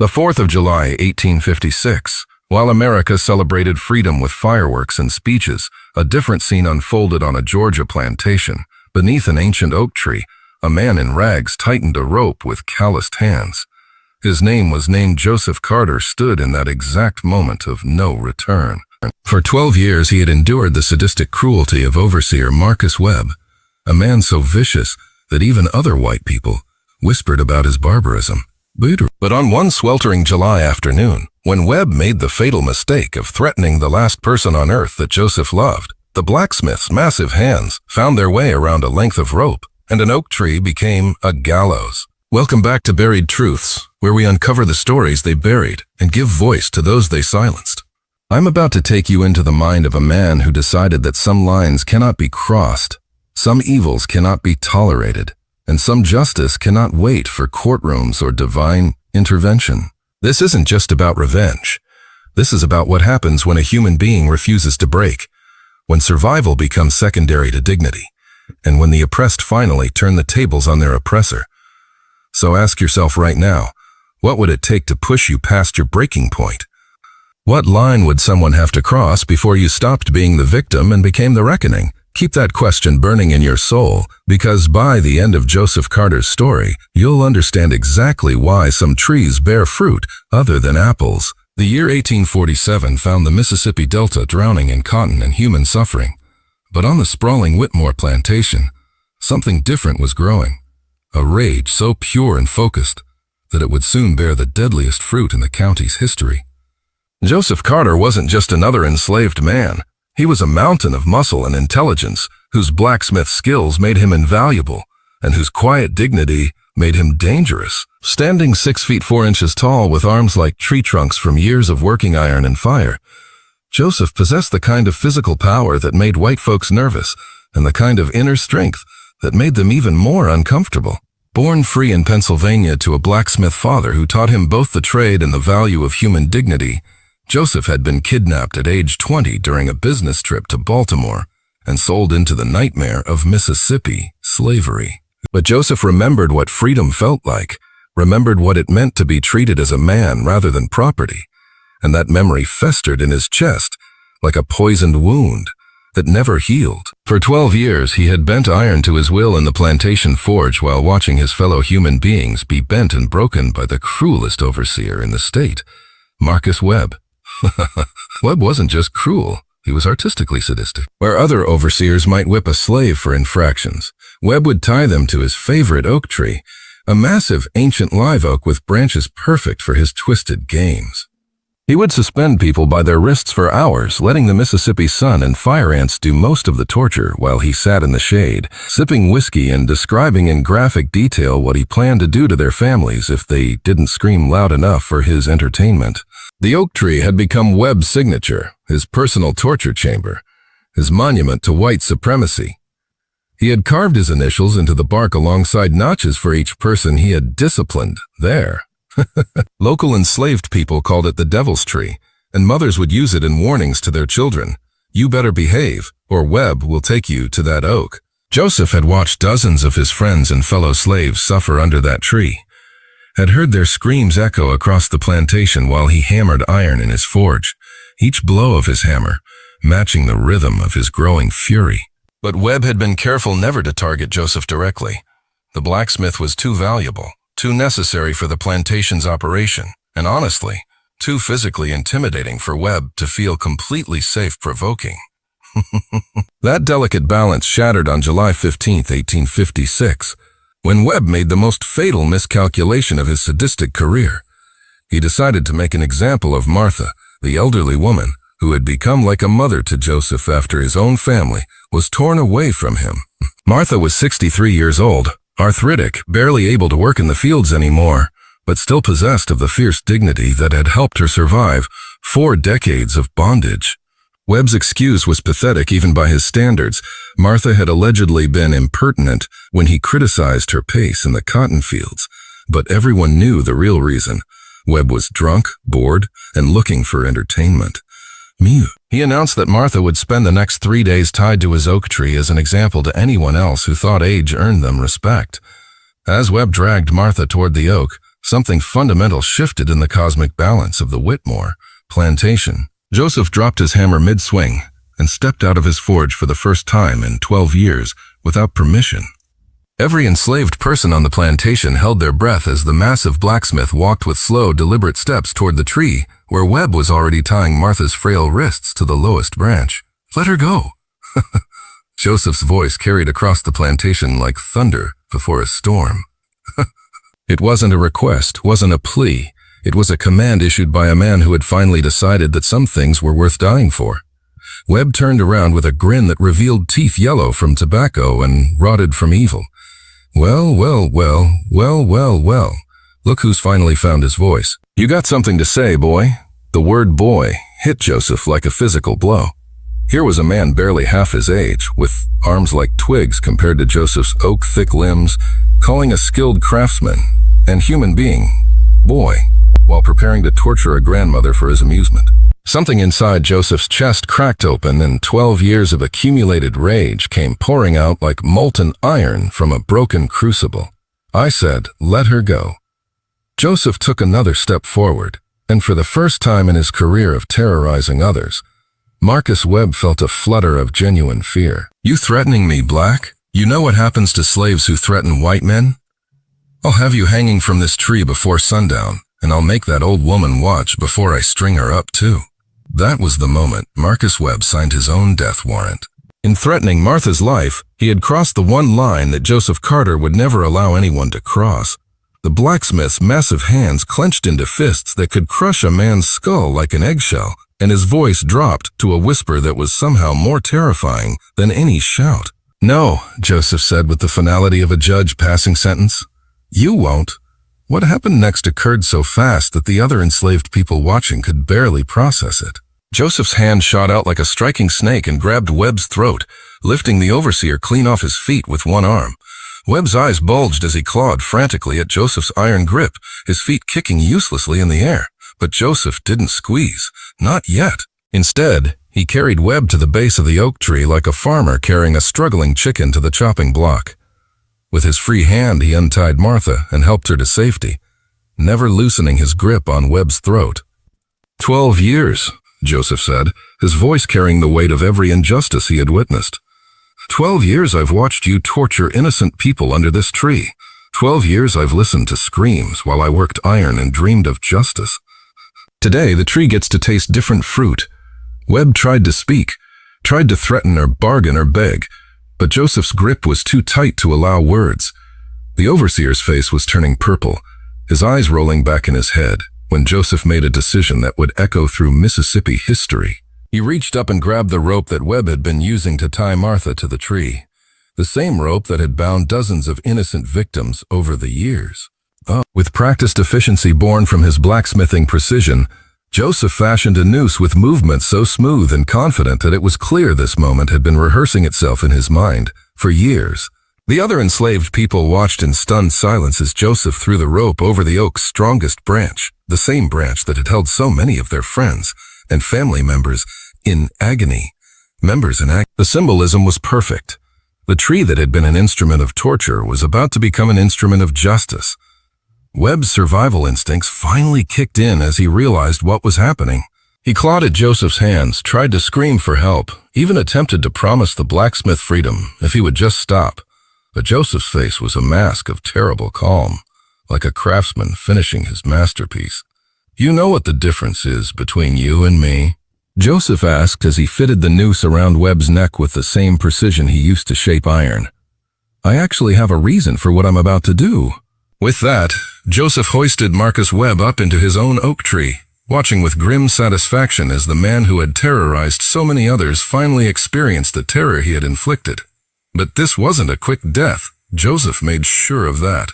The 4th of July, 1856. While America celebrated freedom with fireworks and speeches, a different scene unfolded on a Georgia plantation. Beneath an ancient oak tree, a man in rags tightened a rope with calloused hands. His name was named Joseph Carter stood in that exact moment of no return. For 12 years he had endured the sadistic cruelty of overseer Marcus Webb, a man so vicious that even other white people whispered about his barbarism. But on one sweltering July afternoon, when Webb made the fatal mistake of threatening the last person on earth that Joseph loved, the blacksmith's massive hands found their way around a length of rope, and an oak tree became a gallows. Welcome back to Buried Truths, where we uncover the stories they buried and give voice to those they silenced. I'm about to take you into the mind of a man who decided that some lines cannot be crossed, some evils cannot be tolerated, and some justice cannot wait for courtrooms or divine intervention. This isn't just about revenge. This is about what happens when a human being refuses to break, when survival becomes secondary to dignity, and when the oppressed finally turn the tables on their oppressor. So ask yourself right now, what would it take to push you past your breaking point? What line would someone have to cross before you stopped being the victim and became the reckoning? Keep that question burning in your soul, because by the end of Joseph Carter's story, you'll understand exactly why some trees bear fruit other than apples. The year 1847 found the Mississippi Delta drowning in cotton and human suffering. But on the sprawling Whitmore plantation, something different was growing. A rage so pure and focused that it would soon bear the deadliest fruit in the county's history. Joseph Carter wasn't just another enslaved man. He was a mountain of muscle and intelligence, whose blacksmith skills made him invaluable, and whose quiet dignity made him dangerous. Standing 6 feet 4 inches tall with arms like tree trunks from years of working iron and fire, Joseph possessed the kind of physical power that made white folks nervous, and the kind of inner strength that made them even more uncomfortable. Born free in Pennsylvania to a blacksmith father who taught him both the trade and the value of human dignity, Joseph had been kidnapped at age 20 during a business trip to Baltimore and sold into the nightmare of Mississippi slavery. But Joseph remembered what freedom felt like, remembered what it meant to be treated as a man rather than property, and that memory festered in his chest like a poisoned wound that never healed. For 12 years, he had bent iron to his will in the plantation forge while watching his fellow human beings be bent and broken by the cruelest overseer in the state, Marcus Webb. Webb wasn't just cruel, he was artistically sadistic. Where other overseers might whip a slave for infractions, Webb would tie them to his favorite oak tree, a massive ancient live oak with branches perfect for his twisted games. He would suspend people by their wrists for hours, letting the Mississippi sun and fire ants do most of the torture while he sat in the shade, sipping whiskey and describing in graphic detail what he planned to do to their families if they didn't scream loud enough for his entertainment. The oak tree had become Webb's signature, his personal torture chamber, his monument to white supremacy. He had carved his initials into the bark alongside notches for each person he had disciplined there. Local enslaved people called it the Devil's Tree, and mothers would use it in warnings to their children. You better behave, or Webb will take you to that oak. Joseph had watched dozens of his friends and fellow slaves suffer under that tree, had heard their screams echo across the plantation while he hammered iron in his forge, each blow of his hammer matching the rhythm of his growing fury. But Webb had been careful never to target Joseph directly. The blacksmith was too valuable, too necessary for the plantation's operation, and honestly, too physically intimidating for Webb to feel completely safe provoking. That delicate balance shattered on July 15, 1856, when Webb made the most fatal miscalculation of his sadistic career. He decided to make an example of Martha, the elderly woman who had become like a mother to Joseph after his own family was torn away from him. Martha was 63 years old, arthritic, barely able to work in the fields anymore, but still possessed of the fierce dignity that had helped her survive 4 decades of bondage. Webb's excuse was pathetic even by his standards. Martha had allegedly been impertinent when he criticized her pace in the cotton fields, but everyone knew the real reason. Webb was drunk, bored, and looking for entertainment. He announced that Martha would spend the next 3 days tied to his oak tree as an example to anyone else who thought age earned them respect. As Webb dragged Martha toward the oak, something fundamental shifted in the cosmic balance of the Whitmore plantation. Joseph dropped his hammer mid-swing and stepped out of his forge for the first time in 12 years without permission. Every enslaved person on the plantation held their breath as the massive blacksmith walked with slow, deliberate steps toward the tree where Webb was already tying Martha's frail wrists to the lowest branch. "Let her go." Joseph's voice carried across the plantation like thunder before a storm. It wasn't a request, wasn't a plea. It was a command issued by a man who had finally decided that some things were worth dying for. Webb turned around with a grin that revealed teeth yellow from tobacco and rotted from evil. Well, look who's finally found his voice. "You got something to say, boy." The word boy hit Joseph like a physical blow. Here was a man barely half his age, with arms like twigs compared to Joseph's oak-thick limbs, calling a skilled craftsman and human being boy, while preparing to torture a grandmother for his amusement. Something inside Joseph's chest cracked open, and 12 years of accumulated rage came pouring out like molten iron from a broken crucible. I said, "Let her go." Joseph took another step forward, and for the first time in his career of terrorizing others, Marcus Webb felt a flutter of genuine fear. "You threatening me, Black? You know what happens to slaves who threaten white men? I'll have you hanging from this tree before sundown, and I'll make that old woman watch before I string her up too." That was the moment Marcus Webb signed his own death warrant. In threatening Martha's life, he had crossed the one line that Joseph Carter would never allow anyone to cross. The blacksmith's massive hands clenched into fists that could crush a man's skull like an eggshell, and his voice dropped to a whisper that was somehow more terrifying than any shout. "No," Joseph said with the finality of a judge passing sentence. "You won't." What happened next occurred so fast that the other enslaved people watching could barely process it. Joseph's hand shot out like a striking snake and grabbed Webb's throat, lifting the overseer clean off his feet with one arm. Webb's eyes bulged as he clawed frantically at Joseph's iron grip, his feet kicking uselessly in the air. But Joseph didn't squeeze. Not yet. Instead, he carried Webb to the base of the oak tree like a farmer carrying a struggling chicken to the chopping block. With his free hand, he untied Martha and helped her to safety, never loosening his grip on Webb's throat. 12 years, Joseph said, his voice carrying the weight of every injustice he had witnessed. 12 years I've watched you torture innocent people under this tree. 12 years I've listened to screams while I worked iron and dreamed of justice. Today, the tree gets to taste different fruit. Webb tried to speak, tried to threaten or bargain or beg, but Joseph's grip was too tight to allow words. The overseer's face was turning purple, his eyes rolling back in his head, when Joseph made a decision that would echo through Mississippi history. He reached up and grabbed the rope that Webb had been using to tie Martha to the tree, the same rope that had bound dozens of innocent victims over the years. With practiced efficiency born from his blacksmithing precision, Joseph fashioned a noose with movements so smooth and confident that it was clear this moment had been rehearsing itself in his mind for years. The other enslaved people watched in stunned silence as Joseph threw the rope over the oak's strongest branch, the same branch that had held so many of their friends and family members in agony. The symbolism was perfect. The tree that had been an instrument of torture was about to become an instrument of justice. Webb's survival instincts finally kicked in as he realized what was happening. He clawed at Joseph's hands, tried to scream for help, even attempted to promise the blacksmith freedom if he would just stop. But Joseph's face was a mask of terrible calm, like a craftsman finishing his masterpiece. "You know what the difference is between you and me?" Joseph asked as he fitted the noose around Webb's neck with the same precision he used to shape iron. "I actually have a reason for what I'm about to do." With that, Joseph hoisted Marcus Webb up into his own oak tree, watching with grim satisfaction as the man who had terrorized so many others finally experienced the terror he had inflicted. But this wasn't a quick death. Joseph made sure of that.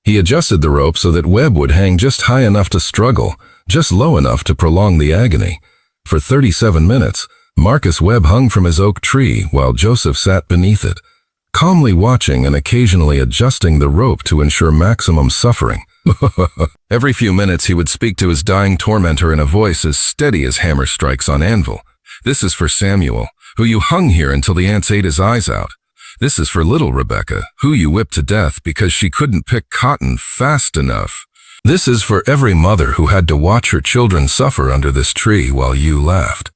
He adjusted the rope so that Webb would hang just high enough to struggle, just low enough to prolong the agony. For 37 minutes, Marcus Webb hung from his oak tree while Joseph sat beneath it, calmly watching and occasionally adjusting the rope to ensure maximum suffering. Every few minutes he would speak to his dying tormentor in a voice as steady as hammer strikes on anvil. "This is for Samuel, who you hung here until the ants ate his eyes out. This is for little Rebecca, who you whipped to death because she couldn't pick cotton fast enough. This is for every mother who had to watch her children suffer under this tree while you laughed.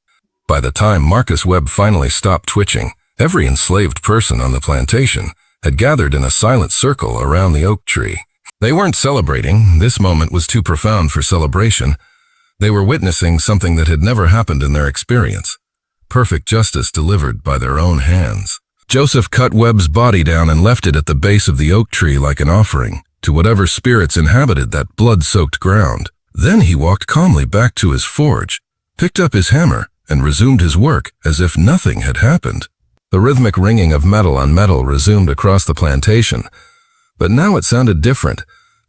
By the time Marcus Webb finally stopped twitching, every enslaved person on the plantation had gathered in a silent circle around the oak tree. They weren't celebrating. This moment was too profound for celebration. They were witnessing something that had never happened in their experience. Perfect justice delivered by their own hands. Joseph cut Webb's body down and left it at the base of the oak tree like an offering to whatever spirits inhabited that blood-soaked ground. Then he walked calmly back to his forge, picked up his hammer, and resumed his work as if nothing had happened. The rhythmic ringing of metal on metal resumed across the plantation, but now it sounded different,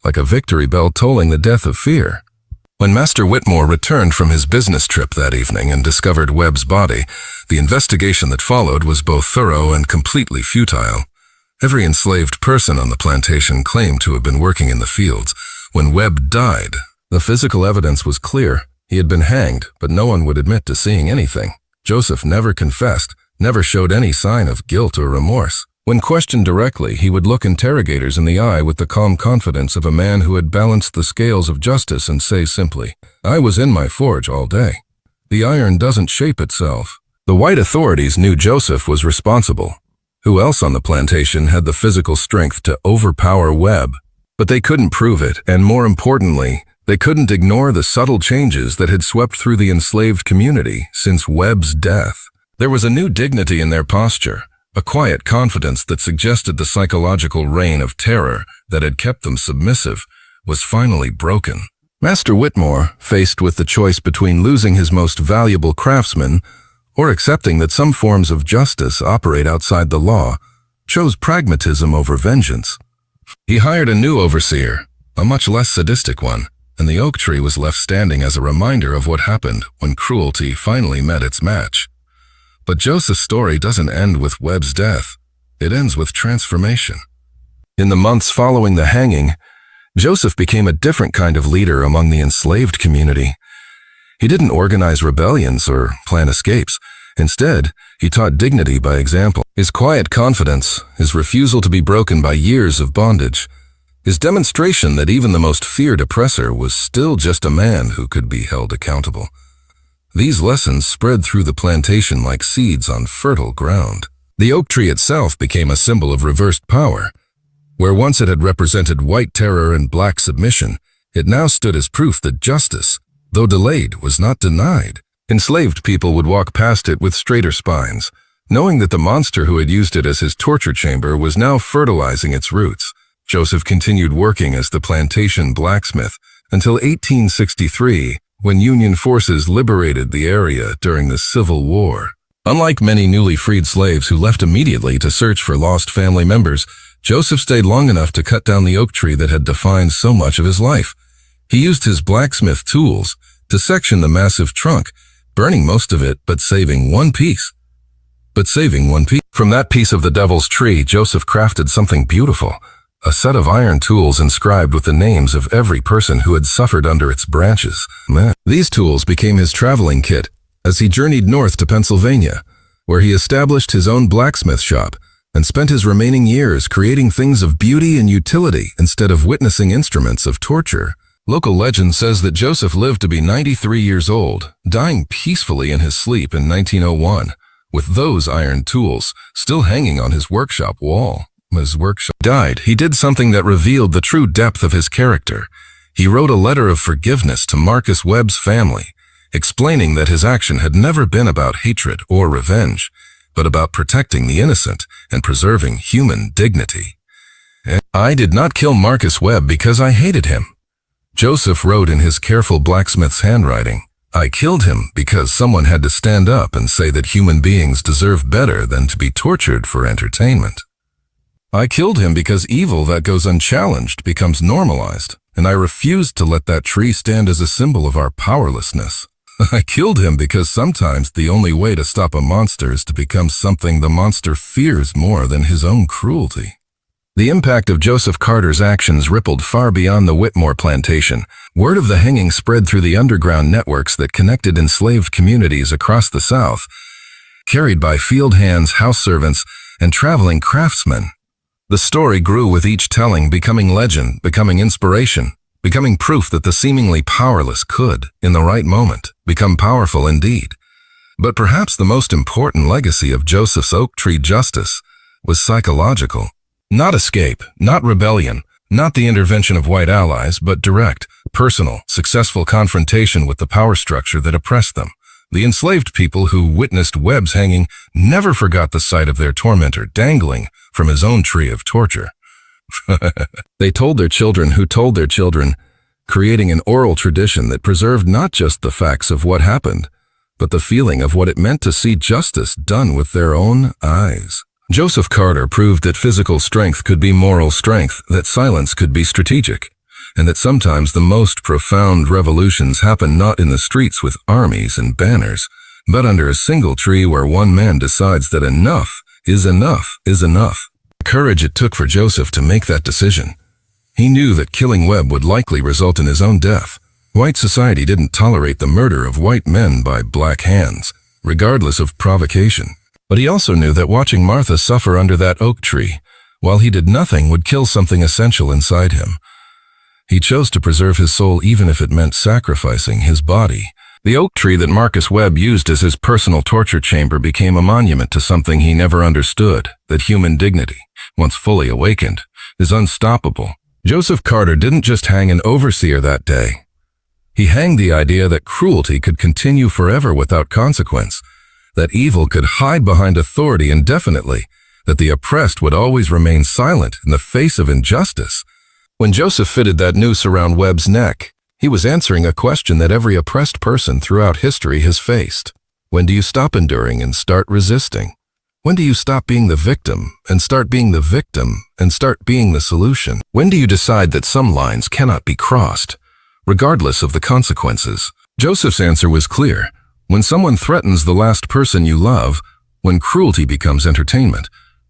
like a victory bell tolling the death of fear. When Master Whitmore returned from his business trip that evening and discovered Webb's body, the investigation that followed was both thorough and completely futile. Every enslaved person on the plantation claimed to have been working in the fields. When Webb died, the physical evidence was clear. He had been hanged, but no one would admit to seeing anything. Joseph never confessed, never showed any sign of guilt or remorse. When questioned directly, he would look interrogators in the eye with the calm confidence of a man who had balanced the scales of justice and say simply, "I was in my forge all day. The iron doesn't shape itself." The white authorities knew Joseph was responsible. Who else on the plantation had the physical strength to overpower Webb? But they couldn't prove it, and more importantly, they couldn't ignore the subtle changes that had swept through the enslaved community since Webb's death. There was a new dignity in their posture, a quiet confidence that suggested the psychological reign of terror that had kept them submissive was finally broken. Master Whitmore, faced with the choice between losing his most valuable craftsman or accepting that some forms of justice operate outside the law, chose pragmatism over vengeance. He hired a new overseer, a much less sadistic one, and the oak tree was left standing as a reminder of what happened when cruelty finally met its match. But Joseph's story doesn't end with Webb's death. It ends with transformation. In the months following the hanging, Joseph became a different kind of leader among the enslaved community. He didn't organize rebellions or plan escapes. Instead, he taught dignity by example. His quiet confidence, his refusal to be broken by years of bondage, his demonstration that even the most feared oppressor was still just a man who could be held accountable. These lessons spread through the plantation like seeds on fertile ground. The oak tree itself became a symbol of reversed power. Where once it had represented white terror and black submission, it now stood as proof that justice, though delayed, was not denied. Enslaved people would walk past it with straighter spines, knowing that the monster who had used it as his torture chamber was now fertilizing its roots. Joseph continued working as the plantation blacksmith until 1863, when Union forces liberated the area during the Civil War. Unlike many newly freed slaves who left immediately to search for lost family members, Joseph stayed long enough to cut down the oak tree that had defined so much of his life. He used his blacksmith tools to section the massive trunk, burning most of it but saving one piece. From that piece of the devil's tree, Joseph crafted something beautiful, a set of iron tools inscribed with the names of every person who had suffered under its branches. These tools became his traveling kit as he journeyed north to Pennsylvania, where he established his own blacksmith shop and spent his remaining years creating things of beauty and utility instead of witnessing instruments of torture. Local legend says that Joseph lived to be 93 years old, dying peacefully in his sleep in 1901, with those iron tools still hanging on his workshop wall. He did something that revealed the true depth of his character. He wrote a letter of forgiveness to Marcus Webb's family, explaining that his action had never been about hatred or revenge, but about protecting the innocent and preserving human dignity. "I did not kill Marcus Webb because I hated him," Joseph wrote in his careful blacksmith's handwriting. "I killed him because someone had to stand up and say that human beings deserve better than to be tortured for entertainment. I killed him because evil that goes unchallenged becomes normalized, and I refused to let that tree stand as a symbol of our powerlessness. I killed him because sometimes the only way to stop a monster is to become something the monster fears more than his own cruelty." The impact of Joseph Carter's actions rippled far beyond the Whitmore plantation. Word of the hanging spread through the underground networks that connected enslaved communities across the South, carried by field hands, house servants, and traveling craftsmen. The story grew with each telling, becoming legend, becoming inspiration. becoming proof that the seemingly powerless could, in the right moment, become powerful indeed. But perhaps the most important legacy of Joseph's oak tree justice was psychological. Not escape, not rebellion, not the intervention of white allies, but direct, personal, successful confrontation with the power structure that oppressed them. The enslaved people who witnessed Webb's hanging never forgot the sight of their tormentor dangling from his own tree of torture. They told their children who told their children, creating an oral tradition that preserved not just the facts of what happened, but the feeling of what it meant to see justice done with their own eyes. Joseph Carter proved that physical strength could be moral strength, that silence could be strategic, and that sometimes the most profound revolutions happen not in the streets with armies and banners, but under a single tree where one man decides that enough is enough is enough. The courage it took for Joseph to make that decision. He knew that killing Webb would likely result in his own death. White society didn't tolerate the murder of white men by black hands, regardless of provocation. But he also knew that watching Martha suffer under that oak tree, while he did nothing, would kill something essential inside him. He chose to preserve his soul even if it meant sacrificing his body. The oak tree that Marcus Webb used as his personal torture chamber became a monument to something he never understood, that human dignity, once fully awakened, is unstoppable. Joseph Carter didn't just hang an overseer that day. He hanged the idea that cruelty could continue forever without consequence, that evil could hide behind authority indefinitely, that the oppressed would always remain silent in the face of injustice. When Joseph fitted that noose around Webb's neck, he was answering a question that every oppressed person throughout history has faced. When do you stop enduring and start resisting? When do you stop being the victim and start being the victim and start being the solution? When do you decide that some lines cannot be crossed, regardless of the consequences? Joseph's answer was clear. When someone threatens the last person you love, when cruelty becomes entertainment,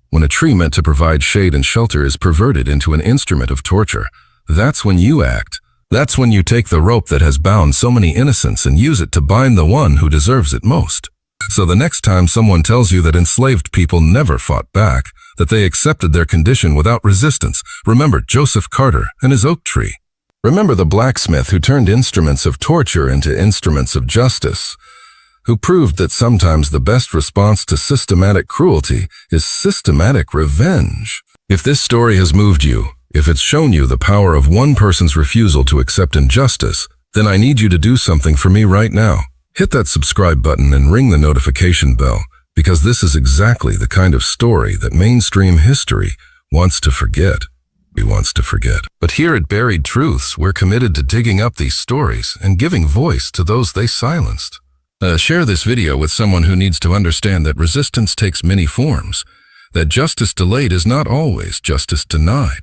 when a tree meant to provide shade and shelter is perverted into an instrument of torture, that's when you act. That's when you take the rope that has bound so many innocents and use it to bind the one who deserves it most. So the next time someone tells you that enslaved people never fought back, that they accepted their condition without resistance, remember Joseph Carter and his oak tree. Remember the blacksmith who turned instruments of torture into instruments of justice, who proved that sometimes the best response to systematic cruelty is systematic revenge. If this story has moved you, if it's shown you the power of one person's refusal to accept injustice, then I need you to do something for me right now. Hit that subscribe button and ring the notification bell, because this is exactly the kind of story that mainstream history wants to forget. But here at Buried Truths, we're committed to digging up these stories and giving voice to those they silenced. Share this video with someone who needs to understand that resistance takes many forms, that justice delayed is not always justice denied,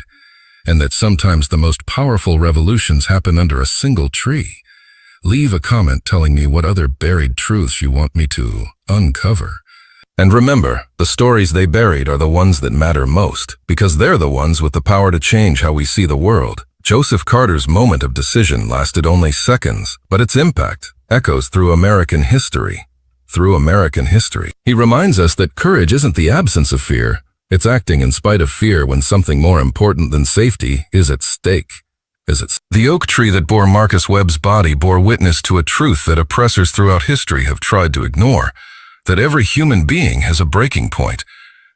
and that sometimes the most powerful revolutions happen under a single tree. Leave a comment telling me what other buried truths you want me to uncover. And remember, the stories they buried are the ones that matter most, because they're the ones with the power to change how we see the world. Joseph Carter's moment of decision lasted only seconds, but its impact echoes through American history. He reminds us that courage isn't the absence of fear, it's acting in spite of fear when something more important than safety is at stake. The oak tree that bore Marcus Webb's body bore witness to a truth that oppressors throughout history have tried to ignore, that every human being has a breaking point,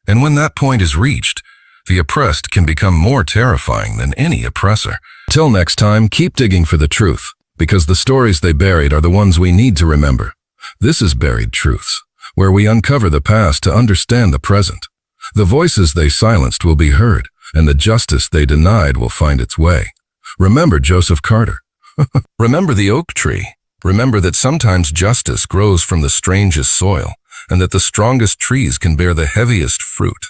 and when that point is reached, the oppressed can become more terrifying than any oppressor. Till next time, keep digging for the truth, because the stories they buried are the ones we need to remember. This is Buried Truths, where we uncover the past to understand the present. The voices they silenced will be heard, and the justice they denied will find its way. Remember Joseph Carter. Remember the oak tree. Remember that sometimes justice grows from the strangest soil, and that the strongest trees can bear the heaviest fruit.